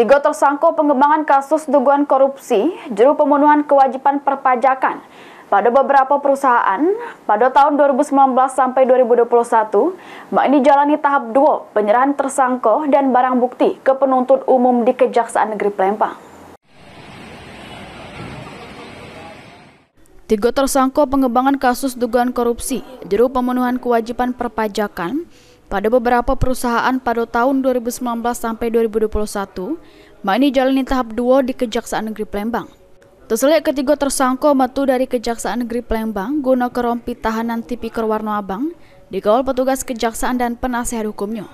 Tiga tersangka pengembangan kasus dugaan korupsi juru pemenuhan kewajiban perpajakan pada beberapa perusahaan pada tahun 2019 sampai 2021 ini jalani tahap 2 penyerahan tersangka dan barang bukti ke penuntut umum di Kejaksaan Negeri Palembang. Tiga tersangka pengembangan kasus dugaan korupsi juru pemenuhan kewajiban perpajakan pada beberapa perusahaan pada tahun 2019 sampai 2021, ini jalani tahap 2 di Kejaksaan Negeri Palembang. Terselit ketiga tersangka metu dari Kejaksaan Negeri Palembang guna kerompi tahanan tipikor warna abang dikawal petugas kejaksaan dan penasihat hukumnya.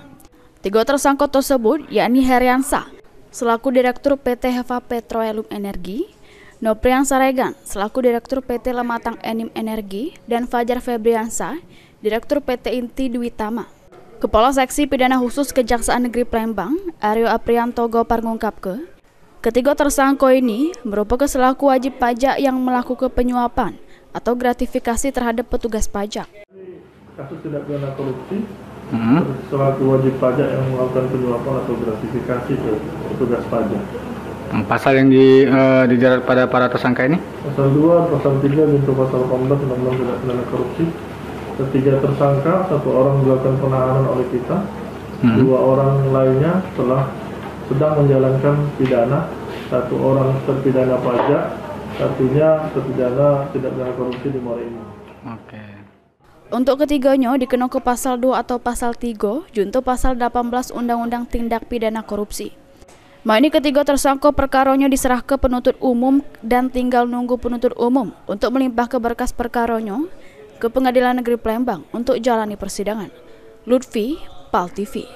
Tiga tersangka tersebut yakni Heriansa selaku Direktur PT Heva Petroleum Energi, Noprian Saregan selaku Direktur PT Lematang Enim Energi, dan Fajar Febriansa, Direktur PT Inti Dwi Tama. Kepala Seksi Pidana Khusus Kejaksaan Negeri Palembang, Aryo Aprianto Gopar mengungkapkan, ketiga tersangka ini merupakan selaku wajib pajak yang melakukan penyuapan atau gratifikasi terhadap petugas pajak. Kasus tindak pidana korupsi, selaku wajib pajak yang melakukan penyuapan atau gratifikasi ke petugas pajak. Pasal yang dijerat pada para tersangka ini? Pasal 2, pasal 3, junto pasal 18 Undang-Undang Tindak Pidana Korupsi. Ketiga tersangka, satu orang dilakukan penahanan oleh kita, dua orang lainnya sedang menjalankan pidana, satu orang terpidana pajak, satunya terpidana tindak pidana korupsi di Muara Enim. Oke. Untuk ketiganya dikenakan pasal 2 atau pasal 3 junto pasal 18 Undang-Undang Tindak Pidana Korupsi. Ini ketiga tersangka perkaranya diserah ke penuntut umum dan tinggal nunggu penuntut umum untuk melimpah ke berkas perkaranya ke Pengadilan Negeri Palembang untuk jalani persidangan. Lutfi, PAL TV.